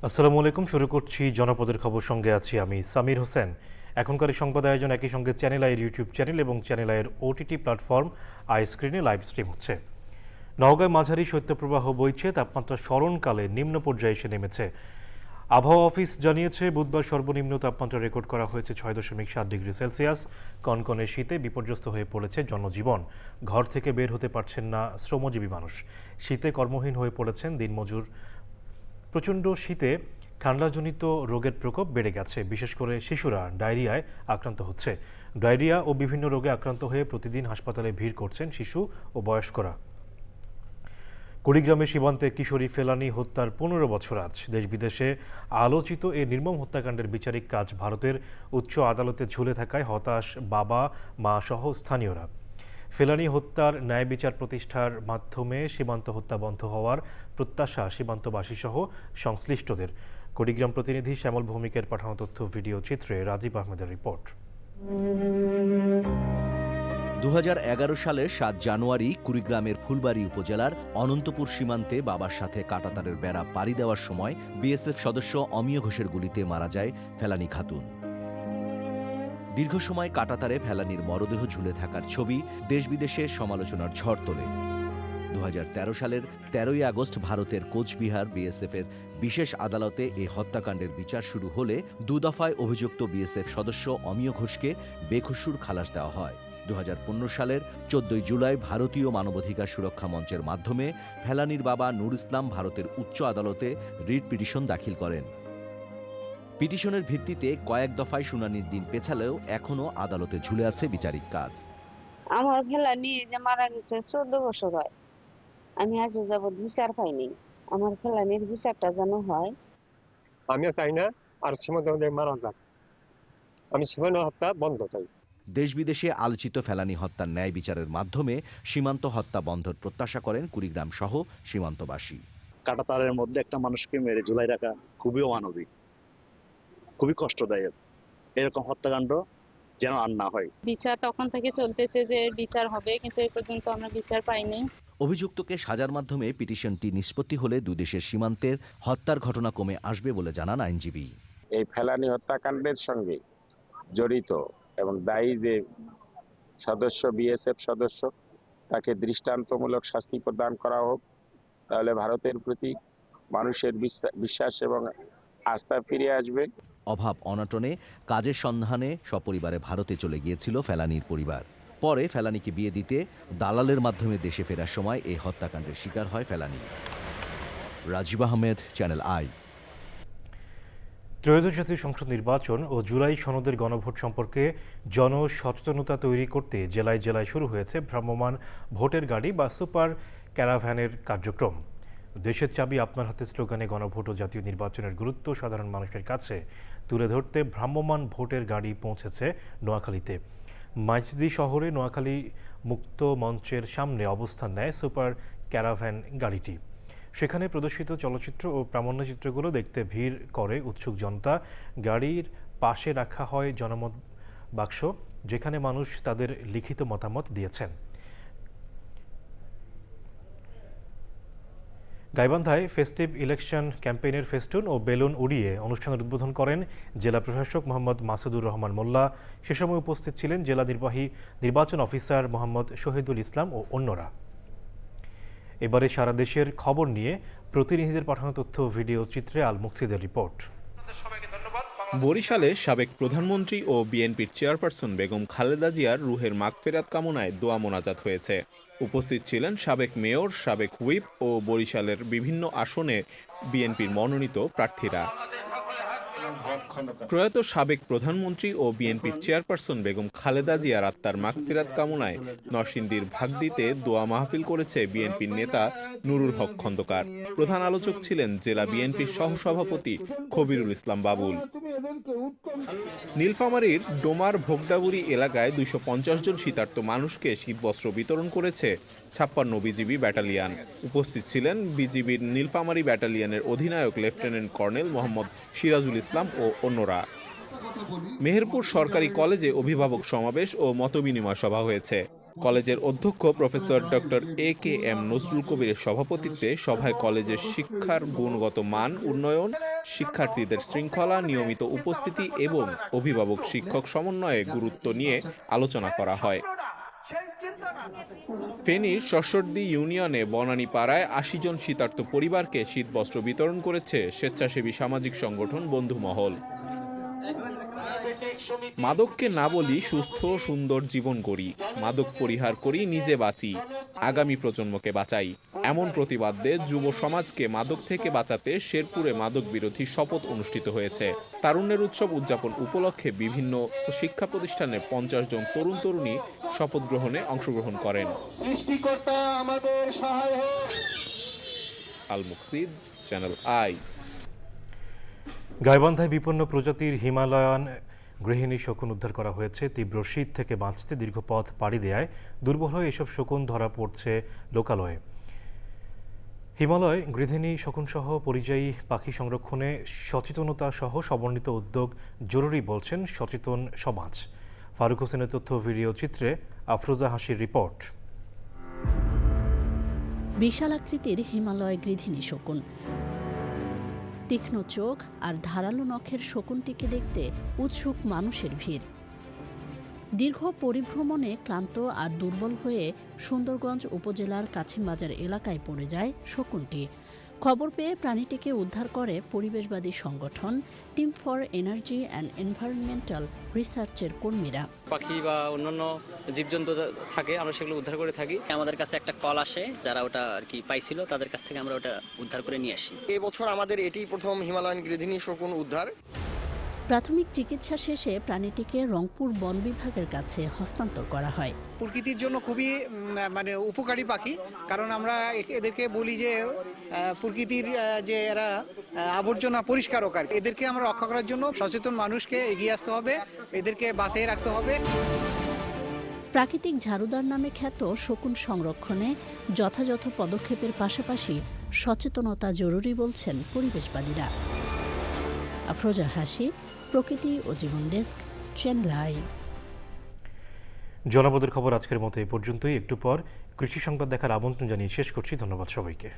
আসসালামু আলাইকুম। শুরু করছি জনপদের খবর, সঙ্গে আছি আমি সামির হোসেন। এখনকার এই সংবাদ আয়োজন একই সঙ্গে চ্যানেল আইয়ের ইউটিউব চ্যানেল এবং চ্যানেল আইয়ের ওটিটি প্ল্যাটফর্ম আই স্ক্রিনে লাইভ স্ট্রিম হচ্ছে। নওগাঁয় মাঝারি শৈত্যপ্রবাহ বইছে, তাপমাত্রা স্মরণকালে নিম্ন পর্যায়ে এসে নেমেছে। আবহাওয়া অফিস জানিয়েছে বুধবার সর্বনিম্ন তাপমাত্রা রেকর্ড করা হয়েছে 6.7 ডিগ্রি সেলসিয়াস। কনকনে শীতে বিপর্যস্ত হয়ে পড়েছে জনজীবন। ঘর থেকে বের হতে পারছেন না শ্রমজীবী মানুষ। শীতে কর্মহীন হয়ে পড়েছেন দিনমজুর। প্রচণ্ড শীতে ঠান্ডাজনিত রোগের প্রকোপ বেড়ে গেছে। বিশেষ করে শিশুরা ডায়রিয়ায় আক্রান্ত হচ্ছে। ডায়রিয়া ও বিভিন্ন রোগে আক্রান্ত হয়ে প্রতিদিন হাসপাতালে ভিড় করছেন শিশু ও বয়স্করা। কুড়িগ্রামের সীমান্তে কিশোরী ফেলানি হত্যার 15 বছর আজ। দেশ বিদেশে আলোচিত এ নির্মম হত্যাকাণ্ডের বিচারিক কাজ ভারতের উচ্চ আদালতে ঝুলে থাকায় হতাশ বাবা মা সহ স্থানীয়রা। ফেলানি হত্যার ন্যায় বিচার প্রতিষ্ঠার মাধ্যমে সীমান্ত হত্যা বন্ধ হওয়ার প্রত্যাশা সীমান্তবাসী সহ সংশ্লিষ্টদের। কুড়িগ্রাম প্রতিনিধি শ্যামল ভৌমিকের পাঠানো তথ্য ভিডিও চিত্রে রাজীব আহমেদের রিপোর্ট। 2011 সালের 7 জানুয়ারি কুড়িগ্রামের ফুলবাড়ী উপজেলার অনন্তপুর সীমান্তে বাবার সাথে কাঁটাতারের বেড়া পাড়ি দেওয়ার সময় বিএসএফ সদস্য অমিয় ঘোষের গুলিতে মারা যায় ফেলানি খাতুন। দীর্ঘ সময় কাঁটাতারে ফেলানির মরদেহ ঝুলে থাকার ছবি দেশ বিদেশে সমালোচনার ঝড় তোলে। 2013 সালের 13ই আগস্ট ভারতের কোচবিহার বিএসএফের বিশেষ আদালতে এই হত্যাকাণ্ডের বিচার শুরু হলে দুদফায় অভিযুক্ত বিএসএফ সদস্য অমিয় ঘোষকে বেকসুর খালাস দেওয়া হয়। 2015 সালের 14 জুলাই ভারতীয় মানবাধিকার সুরক্ষা মঞ্চের মাধ্যমে ফেলানির বাবা নুর ইসলাম ভারতের উচ্চ আদালতে রিট পিটিশন দাখিল করেন। পিটিশনের ভিত্তিতে কয়েক দফায় শুনানির দিন পেছালেও এখনও আদালতে ঝুলে আছে বিচারিক কাজ। আমার ফেলানি যে মারা গেছে 14 বছর হয়। আমি আজও যাবৎ বিচার পাইনি। আমার ফেলানির বিচারটা যেন হয়। আমি চাই না আর সীমান্ত মারা যাক। আমি সীমান্ত হত্যা বন্ধ চাই। দেশ বিদেশে আলোচিত ফেলানি হত্যার ন্যায় বিচারের মাধ্যমে সীমান্ত হত্যা বন্ধের প্রত্যাশা করেন কুড়িগ্রাম সহ সীমান্তবাসী। কাঁটাতারের মধ্যে একটা মানুষকে মেরে ঝুলাই রাখা খুবই অমানবিক, খুবই কষ্টদায়ক। এরকম হত্যাকাণ্ড যেন আর না হয়। বিচার তখন থেকে চলতেছে যে বিচার হবে, কিন্তু এ পর্যন্ত আমরা বিচার পাইনি। অভিযুক্তকে সাজার মাধ্যমে পিটিশনটি নিষ্পত্তি হলে দুই দেশের সীমান্তের হত্যার ঘটনা কমে আসবে বলে জানান আইনজীবী। এই ফেলানি হত্যাকাণ্ডের সঙ্গে জড়িত এবং দায়ী যে সদস্য বিএসএফ সদস্য, তাকে দৃষ্টান্তমূলক শাস্তি প্রদান করা হোক। তাহলে ভারতের প্রতি মানুষের বিশ্বাস এবং আস্থা ফিরে আসবে। অভাব অনটনে কাজের সন্ধানে সপরিবারে ভারতে চলে গিয়েছিল ফেলানির পরিবার। পরে ফেলানিকে বিয়ে দিতে দালালের মাধ্যমে দেশে ফেরার সময় এই হত্যাকাণ্ডের শিকার হয় ফেলানি। রাজীব আহমেদ, চ্যানেল আই। ত্রয়োদশ জাতীয় সংসদ নির্বাচন ও জুলাই সনদের গণভোট সম্পর্কে জনসচেতনতা তৈরি করতে জেলায় জেলায় শুরু হয়েছে ভ্রাম্যমাণ ভোটের গাড়ি বা সুপার ক্যারাভ্যানের কার্যক্রম। দেশের চাবি আপনার হাতে স্লোগানে গণভোট ও জাতীয় নির্বাচনের গুরুত্ব সাধারণ মানুষের কাছে তুলে ধরতে ভ্রাম্যমাণ ভোটের গাড়ি পৌঁছেছে নোয়াখালীতে। মাইজদি শহরে নোয়াখালী মুক্ত মঞ্চের সামনে অবস্থান নেয় সুপার ক্যারাভ্যান গাড়িটি। সেখানে প্রদর্শিত চলচ্চিত্র ও প্রামাণ্যচিত্রগুলো দেখতে ভিড় করে উৎসুক জনতা। গাড়ির পাশে রাখা হয় জনমত বাক্স, যেখানে মানুষ তাদের লিখিত মতামত দিয়েছেন। গাইবান্ধায় ফেস্টিভ ইলেকশন ক্যাম্পেইনের ফেস্টুন ও বেলুন উড়িয়ে অনুষ্ঠানের উদ্বোধন করেন জেলা প্রশাসক মোহাম্মদ মাসুদুর রহমান মোল্লা। সে সময় উপস্থিত ছিলেন জেলা নির্বাচন অফিসার মোহাম্মদ শহীদুল ইসলাম ও অন্যরা। এবারে সারা দেশের খবর নিয়ে প্রতিনিধিদের পাঠানো তথ্য ভিডিও চিত্রে আল মুকসিদের রিপোর্ট। বরিশালে সাবেক প্রধানমন্ত্রী ও বিএনপির চেয়ারপারসন বেগম খালেদা জিয়ার রুহের মাগফিরাত কামনায় দোয়া মোনাজাত হয়েছে। উপস্থিত ছিলেন সাবেক মেয়র, সাবেক হুইপ ও বরিশালের বিভিন্ন আসনে বিএনপির মনোনীত প্রার্থীরা। প্রয়াত সাবেক প্রধানমন্ত্রী ও বিএনপির চেয়ারপারসন বেগম খালেদা জিয়ার আত্মার মাগফিরাত কামনায় নরসিংদীর ভাগদিতে দোয়া মাহফিল করেছে বিএনপির নেতা নুরুল হক খন্দকার। প্রধান আলোচক ছিলেন জেলা বিএনপির সহসভাপতি খবিরুল ইসলাম বাবুল। নীলফামারীর ডোমার ভোগডাবুরি এলাকায় 250 জন শীতার্ত মানুষকে শীতবস্ত্র বিতরণ করেছে 56 বিজিবি ব্যাটালিয়ন। উপস্থিত ছিলেন বিজিবির নীলফামারী ব্যাটালিয়নের অধিনায়ক লেফটেন্যান্ট কর্নেল মোহাম্মদ সিরাজুল ইসলাম ও অন্যরা। মেহেরপুর সরকারি কলেজে অভিভাবক সমাবেশ ও মতবিনিময় সভা হয়েছে। কলেজের অধ্যক্ষ প্রফেসর ডক্টর AKM নজরুল কবিরের সভাপতিত্বে সভায় কলেজের শিক্ষার গুণগত মান উন্নয়ন, শিক্ষার্থীদের শৃঙ্খলা, নিয়মিত উপস্থিতি এবং অভিভাবক শিক্ষক সমন্বয়ে গুরুত্ব নিয়ে আলোচনা করা হয়। ফেনীর শস্যরদী ইউনিয়নে বনানী পাড়ায় ৮০ জন শীতার্ত পরিবারকে শীতবস্ত্র বিতরণ করেছে স্বেচ্ছাসেবী সামাজিক সংগঠন বন্ধুমহল। মাদককে না বলি, সুস্থ সুন্দর জীবন গড়ি, মাদক পরিহার করি, নিজে বাঁচি, আগামী প্রজন্মকে বাঁচাই, এমন প্রতিবাদে যুব সমাজকে মাদক থেকে বাঁচাতে শেরপুরে মাদক বিরোধী শপথ অনুষ্ঠিত হয়েছে। তারুণ্যের উৎসব উদযাপন উপলক্ষে বিভিন্ন শিক্ষা প্রতিষ্ঠানের 50 জন তরুণ তরুণী শপথ গ্রহণে অংশগ্রহণ করেন। আল মুকসিদ, চ্যানেল আই। গাইবান্ধায় বিপন্ন প্রজাতির হিমালয়ান গৃহিণী শকুন উদ্ধার করা হয়েছে। তীব্র শীত থেকে বাঁচতে দীর্ঘ পথ পাড়ি দেয়ায় দুর্বল হয়ে এসব শকুন ধরা পড়ছে লোকালয়ে। হিমালয় গৃহিণী শকুনসহ পরিযায়ী পাখি সংরক্ষণে সচেতনতা সহ সমন্বিত উদ্যোগ জরুরি বলছেন সচেতন সমাজ। ফারুক হোসেনের তথ্য, ভিডিও চিত্রে আফরোজা হাসির রিপোর্ট। বিশাল আকৃতির হিমালয় গৃহিণী শকুন। তীক্ষ্ণ চোখ আর ধারালো নখের শকুনটিকে দেখতে উৎসুক মানুষের ভিড়। দীর্ঘ পরিভ্রমণে ক্লান্ত আর দুর্বল হয়ে সুন্দরগঞ্জ উপজেলার কাছিমবাজার এলাকায় পড়ে যায় শকুনটি। খবর পেয়ে প্রাণীটিকে উদ্ধার করে পরিবেশবাদী সংগঠন team for energy and environmental রিসার্চের কর্মীরা। পাখি বা অন্যান্য জীবজন্তু থাকে, আমরা সেগুলো উদ্ধার করে থাকি। আমাদের কাছে একটা কল আসে, যারা ওটা আর কি পাইছিল তাদের কাছ থেকে আমরা ওটা উদ্ধার করে নিয়ে আসি। এই বছর আমাদের এটি প্রথম হিমালয়ান গৃহিণী শকুন উদ্ধার। প্রাথমিক চিকিৎসা শেষে প্রাণীটিকে রংপুর বন বিভাগের কাছে হস্তান্তর করা হয়। প্রকৃতির জন্য খুবই উপকারী পাখি, কারণ আমরা এদেরকে বলি যে প্রকৃতির যে এরা আবর্জনা পরিষ্কারক। আর এদেরকে আমরা রক্ষা করার জন্য সচেতন মানুষকে এগিয়ে আসতে হবে, এদেরকে বাঁচিয়ে রাখতে হবে। প্রাকৃতিক ঝাড়ুদার নামে খ্যাত শকুন সংরক্ষণে যথাযথ পদক্ষেপের পাশাপাশি সচেতনতা জরুরি বলছেন পরিবেশবাদীরা। আফরোজা হাসি, প্রকৃতি ও জীবন ডেস্ক, চ্যানেল আই। জনপদের খবর আজকের মতো এ পর্যন্তই। একটু পর কৃষি সংবাদ দেখার আমন্ত্রণ জানিয়ে শেষ করছি। ধন্যবাদ সবাইকে।